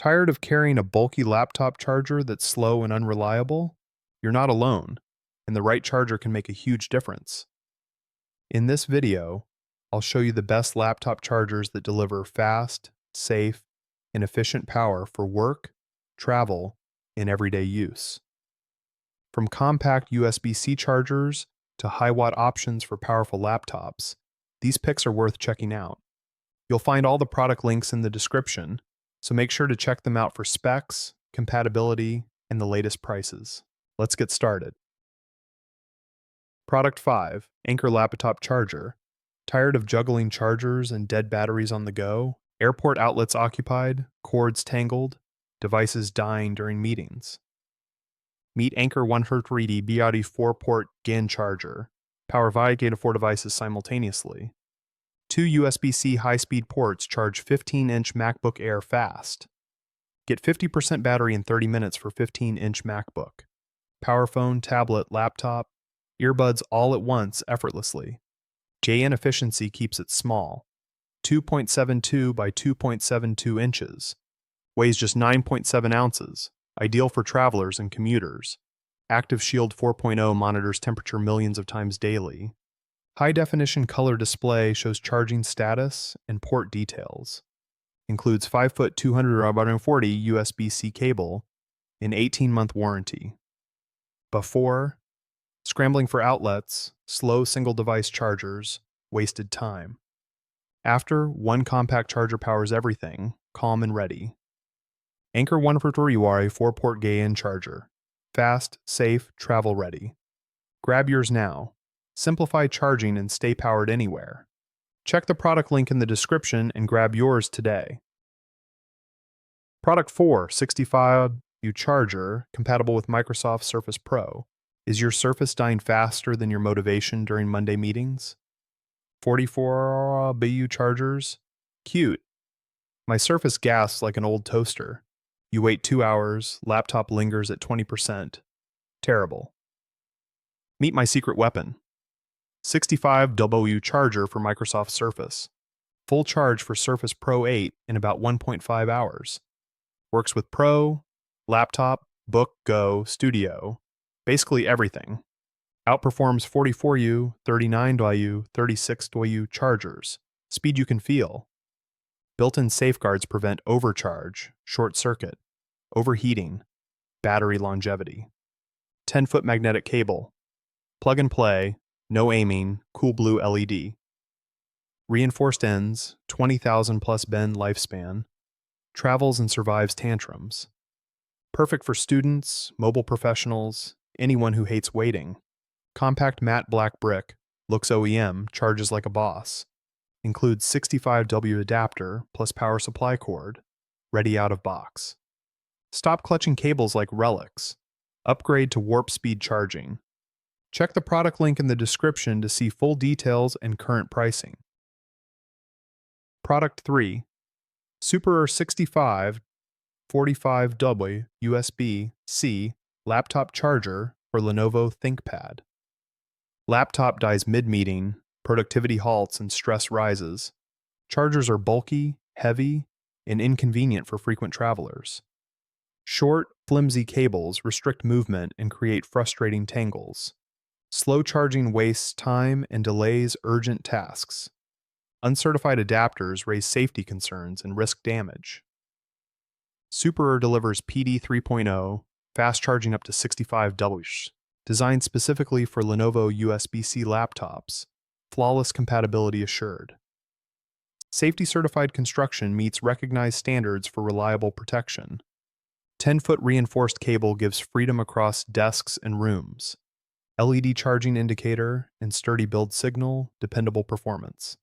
Tired of carrying a bulky laptop charger that's slow and unreliable? You're not alone, and the right charger can make a huge difference. In this video, I'll show you the best laptop chargers that deliver fast, safe, and efficient power for work, travel, and everyday use. From compact USB-C chargers to high-watt options for powerful laptops, these picks are worth checking out. You'll find all the product links in the description, so make sure to check them out for specs, compatibility, and the latest prices. Let's get started. Product 5, Anker Laptop Charger. Tired of juggling chargers and dead batteries on the go? Airport outlets occupied, cords tangled, devices dying during meetings. Meet Anker 130 BRD 4-port GAN charger. Power via gate of 4 devices simultaneously. 2 USB-C high-speed ports charge 15-inch MacBook Air fast. Get 50% battery in 30 minutes for 15-inch MacBook. Power phone, tablet, laptop, earbuds all at once effortlessly. JN efficiency keeps it small. 2.72 by 2.72 inches. Weighs just 9.7 ounces. Ideal for travelers and commuters. Active Shield 4.0 monitors temperature millions of times daily. High-definition color display shows charging status and port details. Includes 5-foot 240 USB-C cable and 18-month warranty. Before, scrambling for outlets, slow single-device chargers, wasted time. After, one compact charger powers everything, calm and ready. Anker 130 4-port GAN charger. Fast, safe, travel-ready. Grab yours now. Simplify charging and stay powered anywhere. Check the product link in the description and grab yours today. Product 4, 65W charger, compatible with Microsoft Surface Pro. Is your Surface dying faster than your motivation during Monday meetings? 44BU chargers? Cute. My Surface gasps like an old toaster. You wait 2 hours, laptop lingers at 20%. Terrible. Meet my secret weapon. 65W charger for Microsoft Surface. Full charge for Surface Pro 8 in about 1.5 hours. Works with Pro, laptop, book, go, studio, basically everything. Outperforms 44U, 39W, 36W chargers. Speed you can feel. Built-in safeguards prevent overcharge, short circuit, overheating, battery longevity. 10-foot magnetic cable. Plug and play. No aiming, cool blue LED. Reinforced ends, 20,000 plus bend lifespan. Travels and survives tantrums. Perfect for students, mobile professionals, anyone who hates waiting. Compact matte black brick, looks OEM, charges like a boss. Includes 65W adapter plus power supply cord, ready out of box. Stop clutching cables like relics. Upgrade to warp speed charging. Check the product link in the description to see full details and current pricing. Product 3, Super 65 45W USB-C laptop charger for Lenovo ThinkPad. Laptop dies mid-meeting, productivity halts and stress rises. Chargers are bulky, heavy, and inconvenient for frequent travelers. Short, flimsy cables restrict movement and create frustrating tangles. Slow charging wastes time and delays urgent tasks. Uncertified adapters raise safety concerns and risk damage. Super delivers PD 3.0, fast charging up to 65W, designed specifically for Lenovo USB-C laptops, flawless compatibility assured. Safety certified construction meets recognized standards for reliable protection. 10-foot reinforced cable gives freedom across desks and rooms. LED charging indicator and sturdy build signal, dependable performance.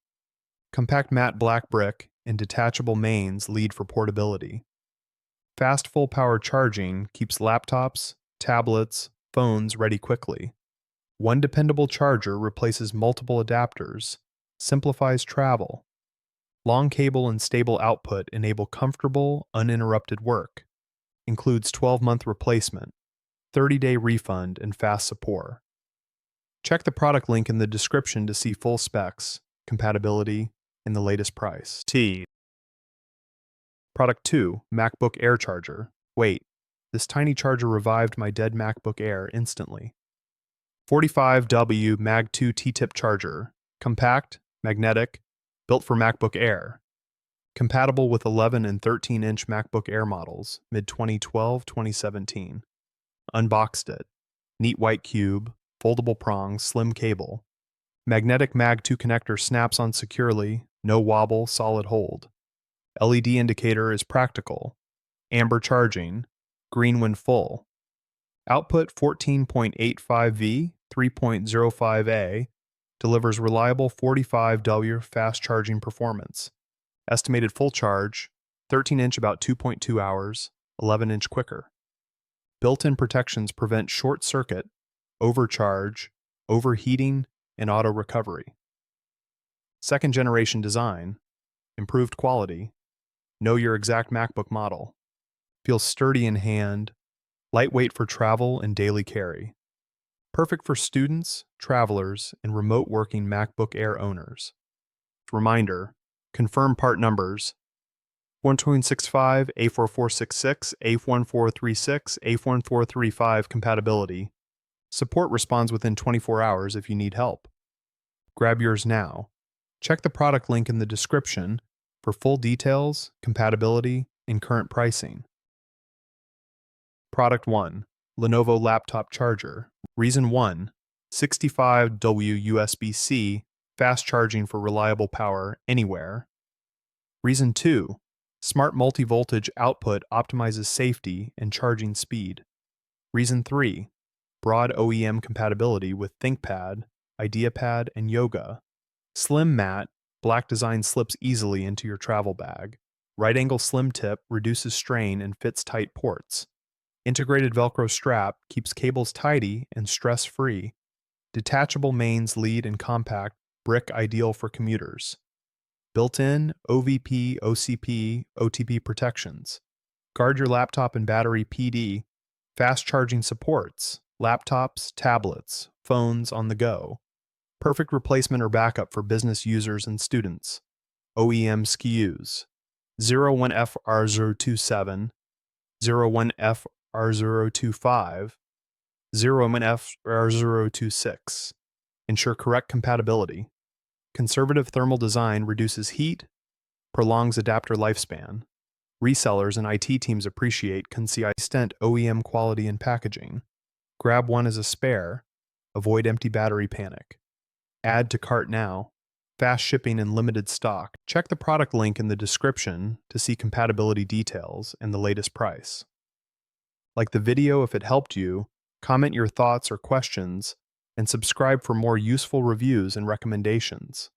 Compact matte black brick and detachable mains lead for portability. Fast full power charging keeps laptops, tablets, phones ready quickly. One dependable charger replaces multiple adapters, simplifies travel. Long cable and stable output enable comfortable, uninterrupted work. Includes 12-month replacement, 30-day refund, and fast support. Check the product link in the description to see full specs, compatibility, and the latest price. Product 2, MacBook Air Charger. Wait, this tiny charger revived my dead MacBook Air instantly. 45W Mag 2 T-tip charger. Compact, magnetic, built for MacBook Air. Compatible with 11 and 13-inch MacBook Air models, mid-2012-2017. Unboxed it. Neat white cube, foldable prongs, slim cable. Magnetic Mag 2 connector snaps on securely, no wobble, solid hold. LED indicator is practical. Amber charging, green when full. Output 14.85V, 3.05A, delivers reliable 45W fast charging performance. Estimated full charge, 13-inch about 2.2 hours, 11-inch quicker. Built-in protections prevent short circuit, overcharge, overheating, and auto recovery. Second generation design, improved quality. Know your exact MacBook model. Feels sturdy in hand, lightweight for travel and daily carry. Perfect for students, travelers, and remote working MacBook Air owners. Reminder, confirm part numbers: 1.65, A4466, A1436, A1435 compatibility. Support responds within 24 hours if you need help. Grab yours now. Check the product link in the description for full details, compatibility, and current pricing. Product 1, Lenovo Laptop Charger. Reason 1, 65W USB-C, fast charging for reliable power anywhere. Reason 2, smart multi-voltage output optimizes safety and charging speed. Reason 3, broad OEM compatibility with ThinkPad, IdeaPad, and Yoga. Slim mat, black design slips easily into your travel bag. Right angle slim tip reduces strain and fits tight ports. Integrated Velcro strap keeps cables tidy and stress-free. Detachable mains lead and compact, brick ideal for commuters. Built-in OVP, OCP, OTP protections. Guard your laptop and battery PD. Fast charging supports. Laptops, tablets, phones on the go. Perfect replacement or backup for business users and students. OEM SKUs: 01FR027, 01FR025, 01FR026. Ensure correct compatibility. Conservative thermal design reduces heat, prolongs adapter lifespan. Resellers and IT teams appreciate consistent OEM quality and packaging. Grab one as a spare. Avoid empty battery panic. Add to cart now. Fast shipping and limited stock. Check the product link in the description to see compatibility details and the latest price. Like the video if it helped you, comment your thoughts or questions, and subscribe for more useful reviews and recommendations.